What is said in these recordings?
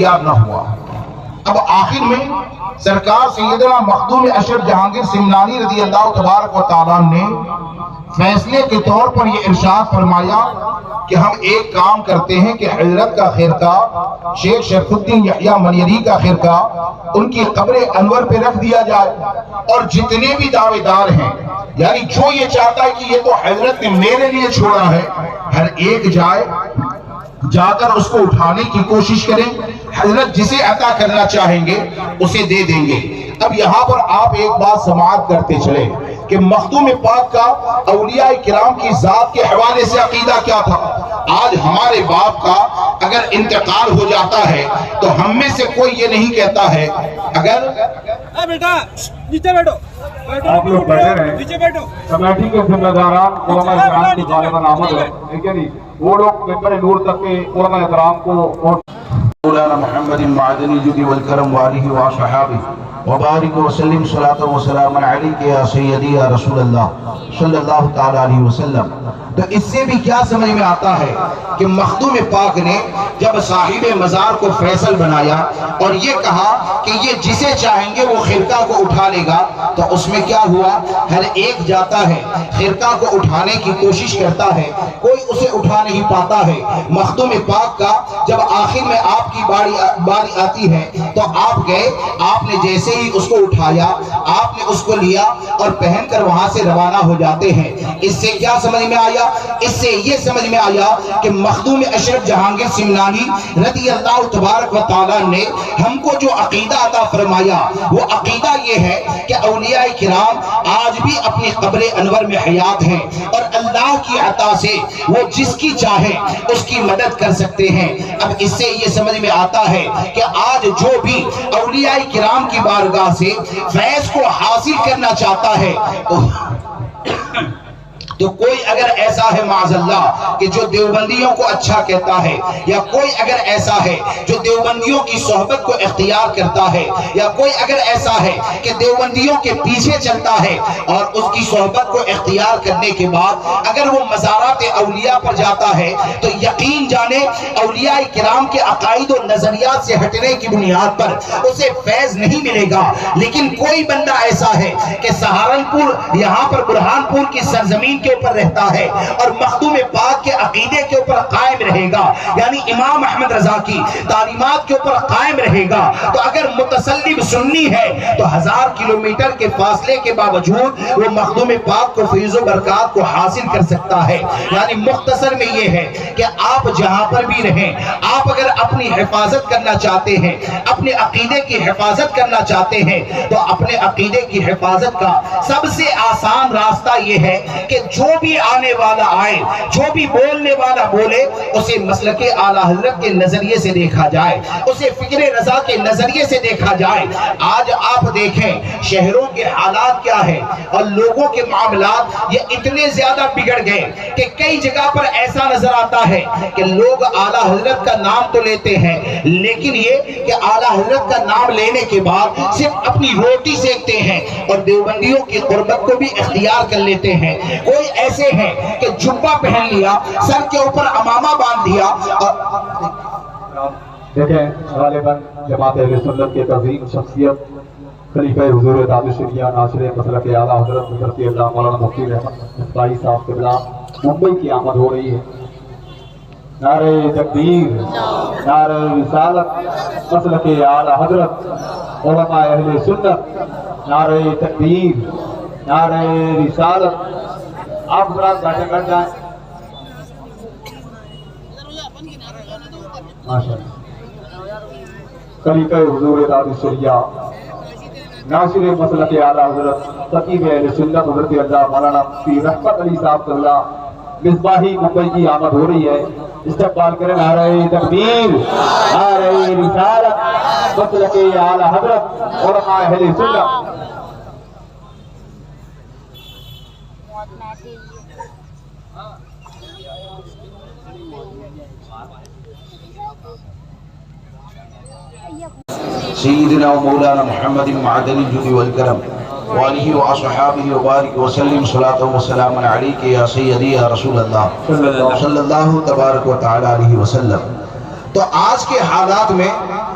تیار نہ ہوا۔ اب آخر میں سرکار سیدنا مخدوم اشرف جہانگیر سمنانی رضی اللہ تبارک و تعالیٰ نے فیصلے کے طور پر یہ ارشاد فرمایا کہ ہم ایک کام کرتے ہیں کہ حضرت کا خرقہ شیخ شرف الدین یحییٰ منیری کا خرقہ ان کی قبر انور پہ رکھ دیا جائے، اور جتنے بھی دعوے دار ہیں، یعنی جو یہ چاہتا ہے کہ یہ تو حضرت نے میرے لیے چھوڑا ہے، ہر ایک جا کر اس کو اٹھانے کی کوشش کریں، حضرت جسے عطا کرنا چاہیں گے اسے دے دیں گے۔ اب یہاں پر آپ ایک بات سماعت کرتے چلیں کہ مخدوم پاک کا اولیاء کرام کی ذات کے حوالے سے عقیدہ کیا تھا۔ آج ہمارے باپ کا اگر انتقال ہو جاتا ہے تو ہم میں سے کوئی یہ نہیں کہتا ہے اگر بیٹا نیچے بیٹھو، آپ لوگ بیٹھے رہے، کمیٹی کے ذمہ داران علماء کرام کی غالباً آمد ہے، لیکن وہ لوگ ممبر نور تک کے علماء کرام کو مولانا محمد معدنی جودی والکرم والہ وصحابہ وبارک وسلم صلاۃ و سلام علیک یا سیدی یا رسول اللہ صلی اللہ تعالی علیہ وسلم۔ تو اس سے بھی کیا سمجھ میں آتا ہے کہ مخدوم پاک نے جب صاحب مزار کو فیصل بنایا اور یہ کہا کہ یہ جسے چاہیں گے وہ خرقہ کو اٹھا لے گا، تو اس میں کیا ہوا، ہر ایک جاتا ہے خرقہ کو اٹھانے کی کوشش کرتا ہے، کوئی اسے اٹھا نہیں پاتا ہے۔ مخدوم پاک کا جب آخر میں آپ کی باری آتی ہے تو آپ گئے، آپ نے جیسے ہی اس کو اٹھایا، آپ نے اس کو لیا اور پہن کر وہاں سے روانہ ہو جاتے ہیں۔ اس سے کیا سمجھ میں آیا؟ اس سے یہ سمجھ میں آیا کہ مخدوم اشرف جہانگیر سمنانی رضی اللہ تبارک و تعالیٰ نے ہم کو جو عقیدہ عطا فرمایا وہ عقیدہ یہ ہے کہ اولیاء کرام آج بھی اپنی قبر انور میں حیات ہیں، اور اللہ کی عطا سے وہ جس کی چاہے اس کی مدد کر سکتے ہیں۔ اب اس سے یہ سمجھ میں آتا ہے کہ آج جو بھی اولیاء کرام کی بارگاہ سے فیض کو حاصل کرنا چاہتا ہے تو کوئی اگر ایسا ہے معاذ اللہ کہ جو دیوبندیوں کو اچھا کہتا ہے، یا کوئی اگر ایسا ہے جو دیوبندیوں کی صحبت کو اختیار کرتا ہے، یا کوئی اگر ایسا ہے کہ دیوبندیوں کے پیچھے چلتا ہے اور اس کی صحبت کو اختیار کرنے کے بعد اگر وہ مزارات اولیاء پر جاتا ہے تو یقین جانے اولیاء کرام کے عقائد و نظریات سے ہٹنے کی بنیاد پر اسے فیض نہیں ملے گا۔ لیکن کوئی بندہ ایسا ہے کہ سہارنپور یہاں پر برہانپور کی سرزمین کے اوپر رہتا ہے اور مخدوم پاک کے عقیدے کے اوپر قائم رہے گا، یعنی امام احمد رضا کی تعلیمات کے اوپر قائم رہے گا، تو اگر متسلم سنی ہے تو 1000 کلومیٹر کے فاصلے کے باوجود وہ مخدوم پاک کو فیض و برکات کو حاصل کر سکتا ہے۔ یعنی مختصر میں یہ ہے کہ آپ جہاں پر بھی رہیں، آپ اگر اپنی حفاظت کرنا چاہتے ہیں، اپنے عقیدے کی حفاظت کرنا چاہتے ہیں، تو اپنے عقیدے کی حفاظت کا سب سے آسان راستہ یہ ہے کہ جو بھی آنے والا آئے، جو بھی بولنے والا بولے، اسے مسلک اعلیٰ حضرت کے نظریے سے دیکھا جائے، اسے فکر رضا کے نظریے سے دیکھا جائے۔ آج آپ دیکھیں شہروں کے حالات کیا ہیں اور لوگوں کے معاملات یہ اتنے زیادہ بگڑ گئے کہ کئی جگہ پر ایسا نظر آتا ہے کہ لوگ اعلیٰ حضرت کا نام تو لیتے ہیں، لیکن یہ کہ اعلیٰ حضرت کا نام لینے کے بعد صرف اپنی روٹی سیکتے ہیں اور دیوبندیوں کی قربت کو بھی اختیار کر لیتے ہیں۔ کوئی ایسے ہیں کہ جبہ پہن لیا، سر کے اوپر امامہ باندھ دیا اور دیکھیں غالباً جماعت اہل سنت کے عظیم شخصیت خلیفہ حضور تاج الشریعہ ناصر مسلک اعلیٰ حضرت مفتی اللہ مولانا مفتی رحمت مصباحی صاحب کے بلا ممبئی کی آمد ہو رہی ہے۔ نعرہ تکبیر، نعرہ رسالت، مسلک اعلیٰ حضرت، علماء اہل سنت، نعرہ تکبیر، نعرہ رسالت۔ آپ حضرات بیٹھے بیٹھ جائیں ماشاءاللہ۔ خلیفہ حضور تاج الشریعہ ناصر مسلک اعلیٰ حضرت خطیب اہل سنت حضرت اللہ مولانا مفتی رحمت علی صاحب اللہ مصباحی ممبئی کی آمد ہو رہی ہے۔ استقبال کریں نعرہ تکبیر، نعرہ رسالت، مسلک اعلیٰ حضرت، علماء اہل سنت۔ سیدنا و مولانا محمد معدنی جودی والکرم والہ وصحابہ وبارک وسلم صلاۃ و سلام علیک یا سیدی یا رسول اللہ صلی اللہ تبارک و تعالی علیہ وسلم۔ تو آج کے حالات میں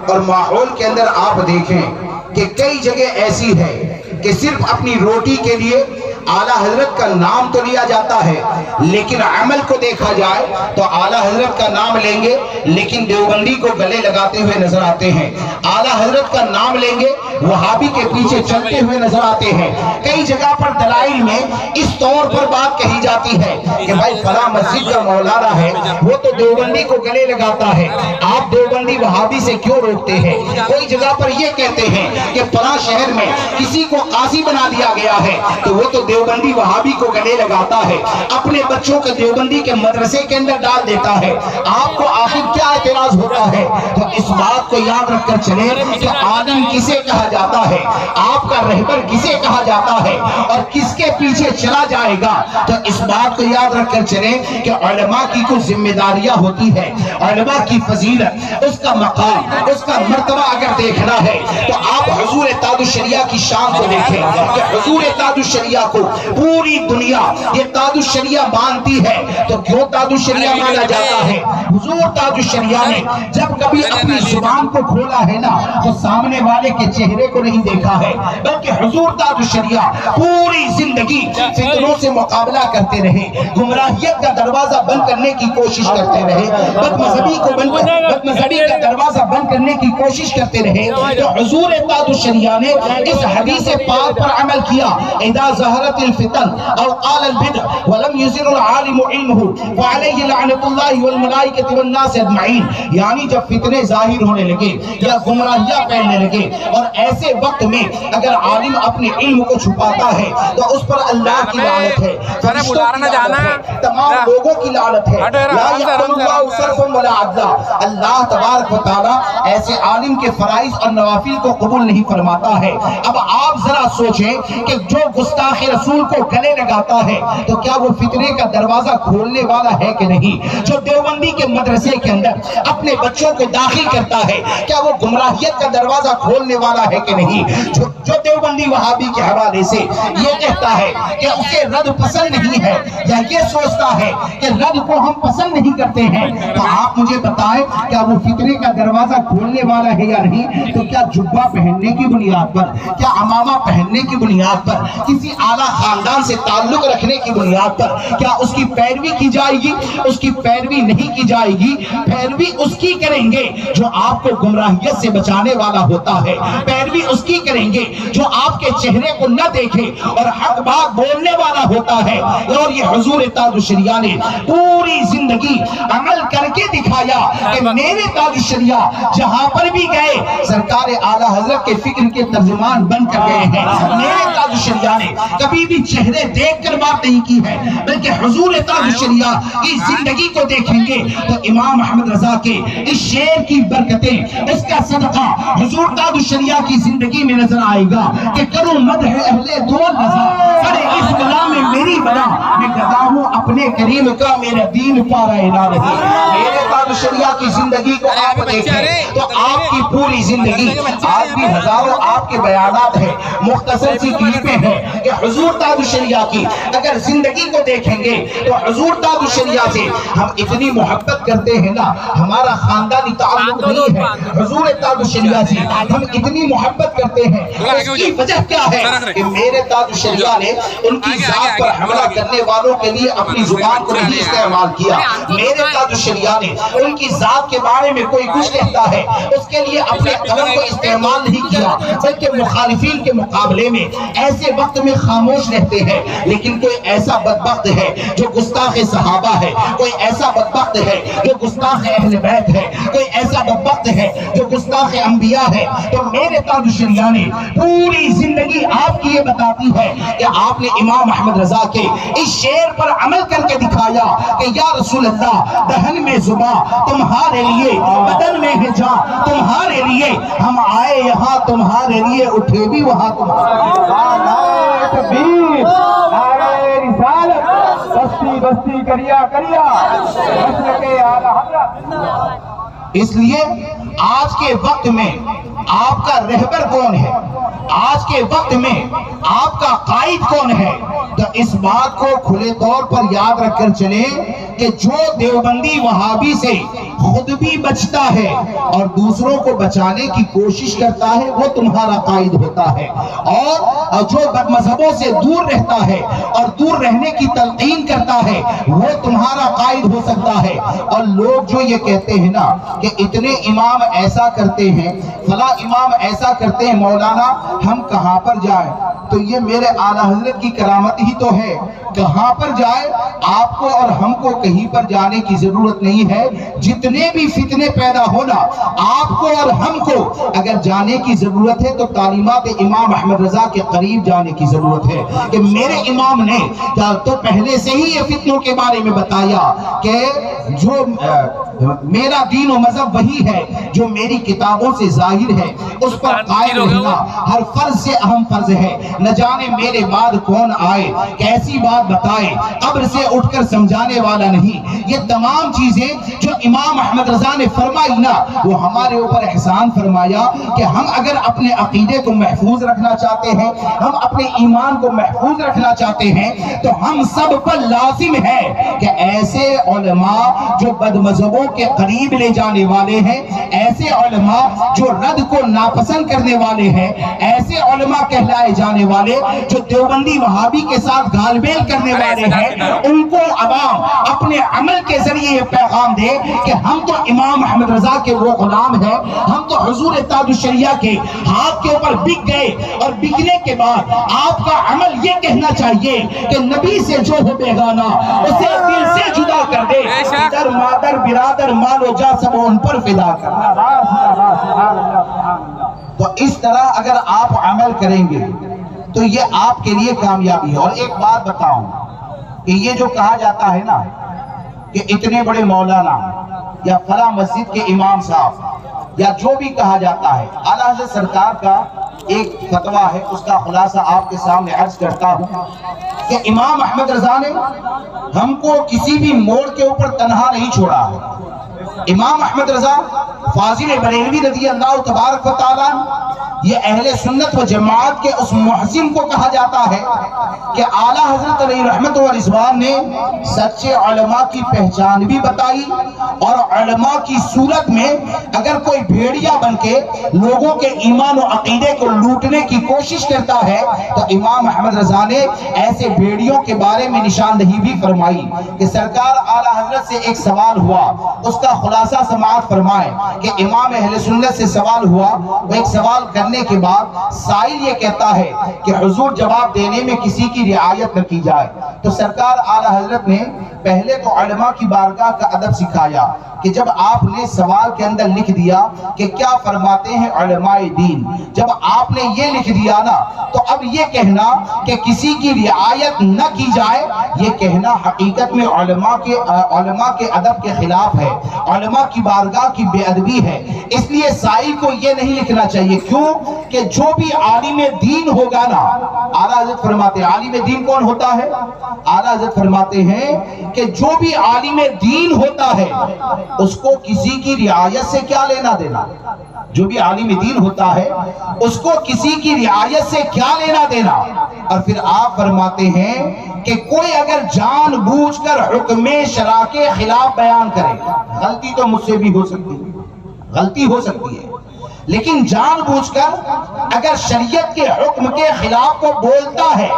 اور ماحول کے اندر آپ دیکھیں کہ کئی جگہ ایسی ہے کہ صرف اپنی روٹی کے لیے اعلیٰ حضرت کا نام تو لیا جاتا ہے، لیکن عمل کو دیکھا جائے تو اعلیٰ حضرت کا نام لیں گے لیکن دیوبندی کو گلے لگاتے ہوئے نظر آتے ہیں، اعلیٰ حضرت کا نام لیں گے وہابی کے پیچھے چلتے ہوئے نظر آتے ہیں۔ کئی جگہ پر دلائل میں اس طور پر بات کہی جاتی ہے کہ بھائی فلاں مسجد کا مولانا ہے وہ تو دیوبندی کو گلے لگاتا ہے، آپ دیوبندی وہابی سے کیوں روکتے ہیں؟ کوئی جگہ پر یہ کہتے ہیں کہ فلاں شہر میں کسی کو قاضی بنا دیا گیا ہے تو وہ تو دیوبندی وہابی کو گلے لگاتا ہے، اپنے بچوں کو دیوبندی کے مدرسے کے اندر ڈال دیتا ہے۔ آپ کو آخر کیا اعتراض ہوتا ہے؟ تو اس بات کو یاد رکھ کر چلیں کہ عالم کسے کہا جاتا ہے، آپ کا رہبر کسے کہا جاتا ہے اور کس کے پیچھے چلا جائے گا، تو اس بات کو یاد رکھ کر چلیں کہ علماء کی کچھ ذمہ داریاں ہوتی ہے، علماء کی فضیلت، اس کا مقام، اس کا مرتبہ اگر دیکھنا ہے تو آپ حضور تاج الشریعہ کی شان کو دیکھیں کہ حضور تاج الشریعہ کو پوری دنیا یہ تاج الشریعہ مانتی ہے۔ تو کیوں تاج الشریعہ مانا جاتا ہے؟ حضور تاج الشریعہ نے جب کبھی اپنی زبان کو کھولا ہے نا تو سامنے والے کے چہرے کو نہیں دیکھا ہے، بلکہ حضور تاج الشریعہ پوری زندگی فتنوں سے مقابلہ کرتے رہے، گمراہیت کا دروازہ بند کرنے کی کوشش کرتے رہے، بدمذہبی کا دروازہ بند کرنے کی کوشش کرتے رہے۔ تو حضور تاج الشریعہ نے اس حدیث پاک پر عمل کیا، اذا ظہرت الفتن او قال البدع ولم يزر العالم علمه وعليه لعنت اللہ والملائکۃ والناس اجمعین، یعنی جب فتنے ظاہر ہونے لگے یا گمراہیاں پھیلنے لگے اور ایسے وقت میں اگر عالم اپنے علم کو چھپاتا ہے تو اس پر اللہ کی لعنت ہے، فرشتوں کی لعنت ہے، تمام لوگوں کی لعنت ہے۔ لا يقبل اللہ صرفا ولا عدلا، اللہ تبارک و تعالیٰ ایسے عالم کے فرائض اور نوافل کو قبول نہیں فرماتا ہے۔ اب آپ ذرا سوچیں کہ جو گستاخ رسول کو گلے لگاتا ہے تو کیا وہ فتنے کا دروازہ کھولنے والا ہے کہ نہیں؟ جو دیوبندی کے مدرسے کے اندر اپنے بچوں کو داخل کرتا ہے کیا وہ گمراہیت کا دروازہ کھولنے والا ہے کہ نہیں؟ جو دیوبندی وہابی کے حوالے سے یہ کہتا ہے کہ اسے رد پسند نہیں ہے یا یہ سوچتا ہے کہ رد کو ہم پسند نہیں کرتے ہیں، تو آپ مجھے بتائیں کیا وہ فتنے کا دروازہ کھولنے والا ہے یا نہیں؟ تو کیا جبہ پہننے کی بنیاد پر، کیا عمامہ پہننے کی بنیاد پر، کسی اعلیٰ خاندان سے تعلق رکھنے کی بنیاد پر کیا اس کی پیروی کی جائے گی؟ اس کی پیروی نہیں کی جائے گی، پیروی اس کی کریں گے جو آپ کو گمراہیت سے بچانے والا ہوتا ہے، پیروی اس کی کریں گے جو آپ کے چہرے کو نہ دیکھے اور حق بات بولنے والا ہوتا ہے۔ اور یہ حضور تاج الشریعہ نے پوری زندگی عمل کر کے دکھایا کہ میرے تاج الشریعہ جہاں پر بھی گئے سرکار اعلیٰ حضرت کے فکر کے ترجمان بن کر گئے ہیں۔ میرے تاج الشریعہ نے کبھی بھی چہرے دیکھ کر بات نہیں کی ہے، بلکہ حضور تاج الشریعہ کی زندگی کو دیکھیں گے تو امام احمد رضا کے اس شعر کی برکتیں، اس کا صدقہ حضور تاج الشریعہ کی زندگی میں نظر آئے گا کہ کروں مدح اہل دول رضا، کرے اس بلا میں میری بلا، میں گدا ہوں اپنے کریم کا، میرا دین پارا نہ رہی۔ میرے تاج الشریعہ کی زندگی کو آپ دیکھیں تو آپ کی پوری زندگی، آج بھی ہزاروں آپ کے بیانات ہیں، مختصر سی کلپیں ہیں کہ حضور تاج الشریعہ کی اگر زندگی کو دیکھیں گے تو حضور تاج الشریعہ سے ہم اتنی محبت کرتے ہیں نا، ہمارا خاندانی تعلق نہیں ہے، حضور تاج الشریعہ سے ہم اتنی محبت کرتے ہیں، اس کی وجہ کیا ہے کہ میرے تاج الشریعہ نے ان کی ذات پر حملہ کرنے والوں کے لیے اپنی زبان کو نہیں استعمال کیا۔ میرے تاج الشریعہ نے ان کی ذات کے بارے میں کوئی کچھ کہتا ہے اس کے لیے اپنے قلم کو استعمال نہیں کیا، بلکہ مخالفین کے مقابلے میں ایسے وقت میں خاموش رہتے ہیں۔ لیکن کوئی ایسا بدبخت ہے جو گستاخ صحابہ ہے، کوئی ایسا بدبخت ہے جو گستاخ اہل بیت ہے، کوئی ایسا بدبخت ہے جو گستاخ انبیاء ہے، تو میرے تاج الشریعہ نے پوری زندگی آپ کی یہ بتاتی ہے کہ آپ نے امام احمد رضا کے اس شعر پر عمل کر کے دکھایا کہ یا رسول اللہ دہن میں زباں تمہارے لیے، بدن میں ہے جان تمہارے لیے، ہم آئے یہاں تمہارے لیے، اٹھے بھی وہاں تمہارے تکبیر، نعرہ رسالت، بستی بستی کریا کریا، مسلک اعلیٰ حضرت۔ اس لیے آج کے وقت میں آپ کا رہبر کون ہے، آج کے وقت میں آپ کا قائد کون ہے، تو اس بات کو کھلے طور پر یاد رکھ کر چلیں کہ جو دیوبندی وہابی سے خود بھی بچتا ہے اور دوسروں کو بچانے کی کوشش کرتا ہے وہ تمہارا قائد ہوتا ہے، اور جو بد مذہبوں سے دور رہتا ہے اور دور رہنے کی تلقین کرتا ہے وہ تمہارا قائد ہو سکتا ہے۔ اور لوگ جو یہ کہتے ہیں نا کہ اتنے امام ایسا کرتے ہیں، فلاں امام ایسا کرتے ہیں، مولانا ہم کہاں پر جائیں؟ تو یہ میرے اعلیٰ حضرت کی کرامت ہی تو ہے، کہاں پر جائے؟ آپ کو اور ہم کو کہیں پر جانے کی ضرورت نہیں ہے۔ جتنے بھی فتنے پیدا ہونا، آپ کو اور ہم کو اگر جانے کی ضرورت ہے تو تعلیمات امام احمد رضا کے قریب جانے کی ضرورت ہے کہ میرے امام نے تو پہلے سے ہی یہ فتنوں کے بارے میں بتایا کہ جو میرا دین و مذہب وہی ہے جو میری کتابوں سے ظاہر ہے، اس پر قائم رہنا ہر فرض سے اہم فرض ہے۔ نہ جانے میرے بعد کون آئے، کیسی بات بتائے، قبر سے اٹھ کر سمجھانے والا نہیں۔ یہ تمام چیزیں جو امام احمد رضا نے فرمائی نا، وہ ہمارے اوپر احسان فرمایا کہ ہم اگر اپنے عقیدے کو محفوظ رکھنا چاہتے ہیں، ہم اپنے ایمان کو محفوظ رکھنا چاہتے ہیں، تو ہم سب پر لازم ہے کہ ایسے علماء جو بد مذہبوں کے قریب لے جانے والے ہیں، ایسے علماء جو رد کو ناپسند کرنے والے ہیں، ایسے علماء کہلائے جانے والے جو دیوبندی وہابی کے ساتھ گال بیل کرنے والے ہیں، ان کو عوام اپنے عمل کے ذریعے یہ پیغام دے کہ ہم تو امام احمد رضا کے وہ غلام ہیں، ہم تو حضور تاج الشریعہ کے ہاتھ کے اوپر بک گئے، اور بکنے کے بعد آپ کا عمل یہ کہنا چاہیے کہ نبی سے جو ہو بیگانہ اسے دل سے جدا کر دے، در مادر برادر مال و جا سب ان پر فدا کرنا۔ تو اس طرح اگر آپ عمل کریں گے تو یہ آپ کے لیے کامیابی ہے۔ اور ایک بات بتاؤں کہ یہ جو کہا جاتا ہے نا کہ اتنے بڑے مولانا یا فلاں مسجد کے امام صاحب یا جو بھی کہا جاتا ہے، اعلیٰ حضرت سرکار کا ایک فتویٰ ہے، اس کا خلاصہ آپ کے سامنے عرض کرتا ہوں کہ امام احمد رضا نے ہم کو کسی بھی موڑ کے اوپر تنہا نہیں چھوڑا ہے۔ امام احمد رضا فاضل بریلوی رضی اللہ تبارک و تعالیٰ، یہ اہل سنت و جماعت کے اس محسن کو کہا جاتا ہے کہ اعلیٰ حضرت علیہ رحمت و رضوان نے سچے علماء کی پہچان بھی بتائی، اور علماء کی صورت میں اگر کوئی بھیڑیا بن کے لوگوں کے ایمان و عقیدے کو لوٹنے کی کوشش کرتا ہے تو امام احمد رضا نے ایسے بھیڑیوں کے بارے میں نشاندہی بھی فرمائی کہ سرکار اعلیٰ حضرت سے ایک سوال ہوا، اس کا خلاصہ سماعت فرمائے کہ امام اہل سنت سے سوال ہوا، وہ ایک سوال کرنے کے بعد سائل یہ کہتا ہے کہ حضور جواب دینے میں کسی کی رعایت نہ کی جائے، تو سرکار اعلیٰ حضرت نے پہلے تو علماء کی بارگاہ کا ادب سکھایا کہ جب آپ نے سوال کے اندر لکھ دیا کہ کیا فرماتے ہیں علماء دین، جب آپ نے یہ لکھ دیا نا تو اب یہ کہنا کہ کسی کی رعایت نہ کی جائے، یہ کہنا حقیقت میں علماء کے ادب کے خلاف ہے، علماء کی بارگاہ کی بے ادبی ہے۔ اس لیے سائل کو یہ نہیں لکھنا چاہیے، کیوں کہ جو بھی عالم دین ہوگا نا، اعلیٰ حضرت فرماتے ہیں عالم دین کون ہوتا ہے؟ اعلیٰ حضرت فرماتے ہیں کہ جو بھی عالم دین ہوتا ہے اس کو کسی کی رعایت سے کیا لینا دینا، جو بھی عالم دین ہوتا ہے اس کو کسی کی رعایت سے کیا لینا دینا۔ اور پھر آپ فرماتے ہیں کہ کوئی اگر جان بوجھ کر حکم شرع کے خلاف بیان کرے، غلطی تو مجھ سے بھی ہو سکتی ہے، غلطی ہو سکتی ہے، لیکن جان بوجھ کر اگر شریعت کے حکم کے خلاف کو بولتا ہے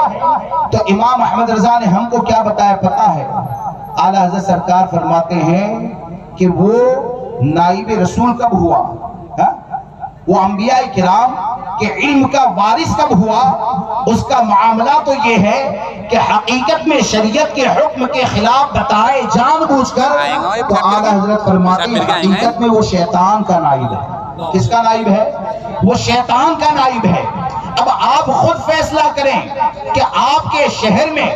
تو امام احمد رضا نے ہم کو کیا بتایا پتہ ہے؟ اعلیٰ حضرت سرکار فرماتے ہیں کہ وہ نائب رسول کب ہوا، وہ انبیاء کرام کہ علم کا وارث کب ہوا، اس کا معاملہ تو یہ ہے کہ حقیقت میں شریعت کے حکم کے خلاف بتائے جان بوجھ کر، تو اعلیٰ حضرت فرماتے ہیں حقیقت میں وہ شیطان کا نائب ہے۔ کس کا نائب ہے؟ وہ شیطان کا نائب ہے۔ اب آپ خود فیصلہ کریں کہ آپ کے شہر میں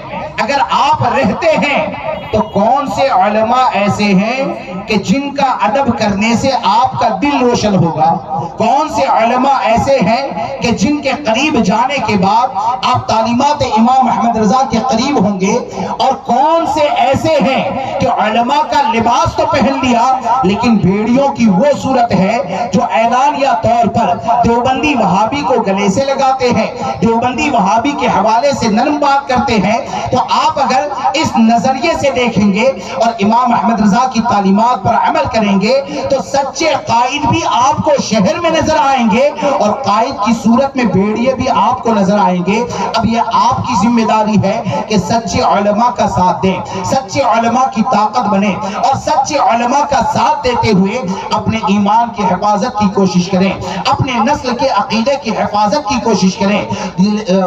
اگر آپ رہتے ہیں تو کون سے علماء ایسے ہیں کہ جن کا ادب کرنے سے آپ کا دل روشن ہوگا، کون سے علماء ایسے ہیں کہ جن کے قریب جانے کے بعد آپ تعلیمات امام احمد رضا کے قریب ہوں گے، اور کون سے ایسے ہیں کہ علماء کا لباس تو پہن لیا لیکن بھیڑیوں کی وہ صورت ہے جو اعلانیہ طور پر دیوبندی وہابی کو گلے سے لگاتے ہیں، دیوبندی وہابی کے حوالے سے نرم بات کرتے ہیں۔ تو آپ اگر اس نظریے سے دیکھیں گے اور امام احمد رضا کی تعلیمات پر عمل کریں گے تو سچے قائد بھی آپ کو شہر میں نظر آئیں گے اور قائد کی صورت میں بھیڑیے بھی آپ کو نظر آئیں گے۔ اب یہ آپ کی ذمہ داری ہے کہ سچے علماء کا ساتھ دیں، سچے علماء کی طاقت بنیں اور سچے علماء کا ساتھ دیتے ہوئے اپنے ایمان کی حفاظت کی کوشش کریں، اپنے نسل کے عقیدے کی حفاظت کی کوشش کریں۔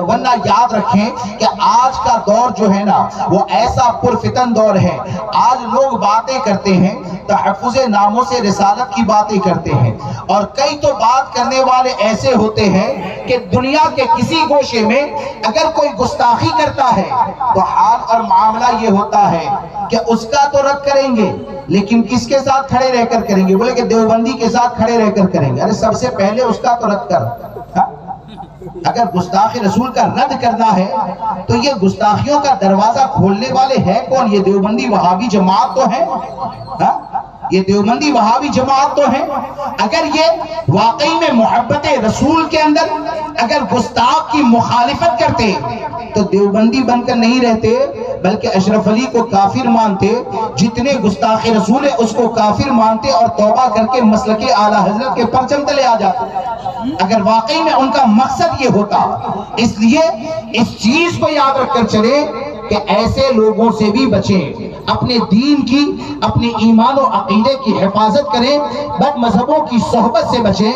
ورنہ یاد رکھیں کہ آج کا دور جو ہے نا وہ ایسا پرفتن دور ہے۔ آج لوگ باتیں کرتے ہیں، تحفظ ناموں سے رسالت کی باتیں کرتے ہیں، اور کئی تو بات کرنے والے ایسے ہوتے ہیں کہ دنیا کے کسی گوشے میں اگر کوئی گستاخی کرتا ہے تو حال اور معاملہ یہ ہوتا ہے کہ اس کا تو رد کریں گے، لیکن کس کے ساتھ کھڑے رہ کر کریں گے؟ بولے کہ دیوبندی کے ساتھ کھڑے رہ کر کریں گے۔ ارے سب سے پہلے اس کا تو رد کر۔ اگر گستاخی رسول کا رد کرنا ہے تو یہ گستاخیوں کا دروازہ کھولنے والے ہیں کون؟ یہ دیوبندی وہابی جماعت تو ہے، یہ دیوبندی وہابی جماعت تو ہے۔ اگر یہ واقعی میں محبت رسول کے اندر اگر گستاخ کی مخالفت کرتے تو دیوبندی بن کر نہیں رہتے بلکہ اشرف علی کو کافر مانتے، جتنے گستاخ رسول ہے اس کو کافر مانتے اور توبہ کر کے مسلک اعلیٰ حضرت کے پرچم تلے آ جاتے اگر واقعی میں ان کا مقصد یہ ہوتا۔ اس لیے اس چیز کو یاد رکھ کر چلے کہ ایسے لوگوں سے بھی بچیں، اپنے دین کی، اپنے ایمان و عقیدے کی حفاظت کریں، بد مذہبوں کی صحبت سے بچیں۔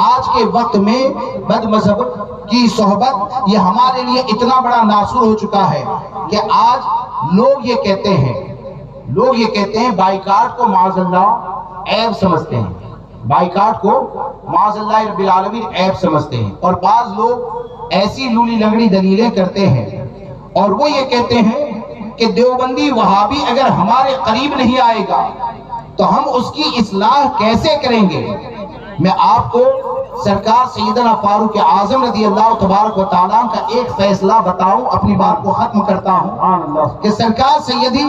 آج کے وقت میں بد مذہب کی صحبت یہ ہمارے لیے اتنا بڑا ناصر ہو چکا ہے کہ آج لوگ یہ کہتے ہیں بائیکاٹ کو معاذ اللہ عیب سمجھتے ہیں، بائیکاٹ کو معاذ اللہ رب العالمین عیب سمجھتے ہیں، اور بعض لوگ ایسی لولی لنگڑی دلیلیں کرتے ہیں اور وہ یہ کہتے ہیں کہ دیوبندی وہابی اگر ہمارے قریب نہیں آئے گا تو ہم اس کی اصلاح کیسے کریں گے؟ میں آپ کو سرکار سیدنا فاروق اعظم رضی اللہ تبارک و تعالیٰ کا ایک فیصلہ بتاؤں، اپنی بات کو ختم کرتا ہوں کہ سرکار سیدی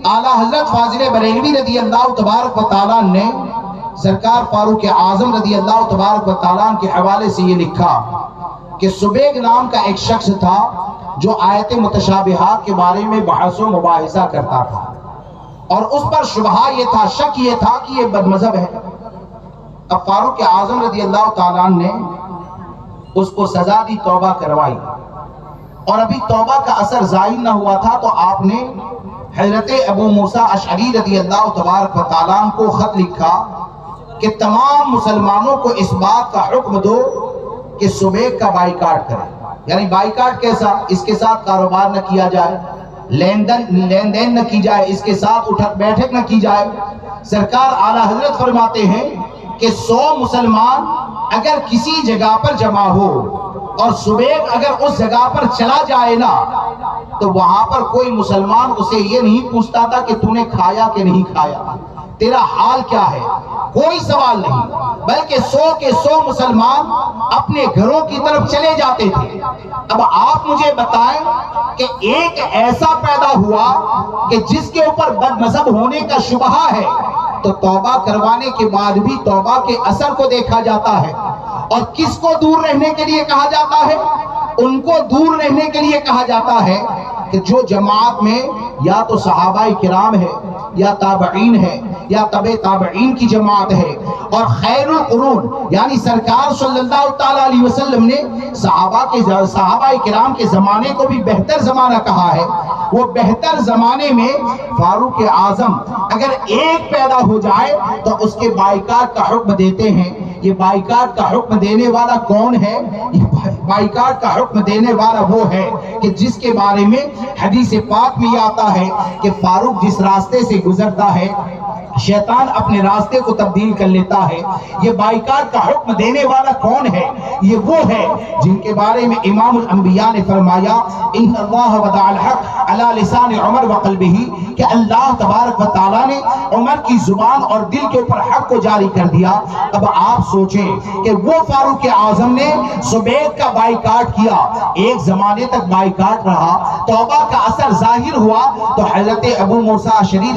اعلیٰ حضرت فاضل بریلوی رضی اللہ تبارک و تعالیٰ نے سرکار فاروق اعظم رضی اللہ تبارک و تعالیٰ کے حوالے سے یہ لکھا کہ سبیگ نام کا ایک شخص تھا جو آیت متشابہات کے بارے میں بحث و مباحثہ کرتا تھا، اور اس پر شبہہ یہ تھا، شک یہ تھا کہ یہ بد مذہب ہے۔ اب فاروق اعظم رضی اللہ تعالیٰ نے اس کو سزا دی، توبہ کروائی، اور ابھی توبہ کا اثر ظاہر نہ ہوا تھا تو آپ نے حضرت ابو موسیٰ اشعری رضی اللہ تبارک و تعالیٰ کو خط لکھا کہ تمام مسلمانوں کو اس بات کا حکم دو کہ سبیگ کا بائیکاٹ کریں۔ یعنی بائیکاٹ کیسا؟ اس کے ساتھ کاروبار نہ کیا جائے، لین دین نہ کی جائے، اس کے ساتھ اٹھک بیٹھک نہ کی جائے۔ سرکار اعلیٰ حضرت فرماتے ہیں کہ 100 مسلمان اگر کسی جگہ پر جمع ہو اور سبیگ اگر اس جگہ پر چلا جائے نا تو وہاں پر کوئی مسلمان اسے یہ نہیں پوچھتا تھا کہ تو نے کھایا کہ نہیں کھایا، تیرا حال کیا ہے، کوئی سوال نہیں، بلکہ 100 کے 100 مسلمان اپنے گھروں کی طرف چلے جاتے تھے۔ اب آپ مجھے بتائیں کہ ایک ایسا پیدا ہوا کہ جس کے اوپر بد مذہب ہونے کا شبہ ہے تو توبہ کروانے کے بعد بھی توبہ کے اثر کو دیکھا جاتا ہے، اور کس کو دور رہنے کے لیے کہا جاتا ہے؟ ان کو دور رہنے کے لیے کہا جاتا ہے کہ جو جماعت میں یا تو صحابہ کرام ہے یا تابعین ہے یا تبع تابعین کی جماعت ہے، اور خیر القرون یعنی سرکار صلی اللہ تعالیٰ علیہ وسلم نے صحابہ کرام کے زمانے کو بھی بہتر زمانہ کہا ہے، وہ بہتر زمانے میں فاروق اعظم اگر ایک پیدا ہو جائے تو اس کے بائیکاٹ کا حکم دیتے ہیں۔ یہ بائیکاٹ کا حکم دینے والا کون ہے؟ بائیکاٹ کا حکم دینے والا وہ ہے کہ جس کے بارے میں حدیث پاک میں یہ آتا ہے کہ فاروق جس راستے سے گزرتا ہے شیطان اپنے راستے کو تبدیل کر لیتا ہے۔ یہ بائیکاٹ کا حکم دینے والا کون ہے؟ یہ وہ ہے جن کے بارے میں امام الانبیاء نے فرمایا ان اللہ وضع الحق علی لسان عمر وقلبہ، کہ اللہ تبارک و تعالیٰ نے عمر کی زبان اور دل کے اوپر حق کو جاری کر دیا۔ اب آپ سوچیں کہ وہ فاروق اعظم نے سبیگ کا بائیکاٹ کیا، ایک زمانے تک بائیکاٹ رہا، توبہ کا اثر ظاہر ہوا تو حضرت ابو موسیٰ اشعری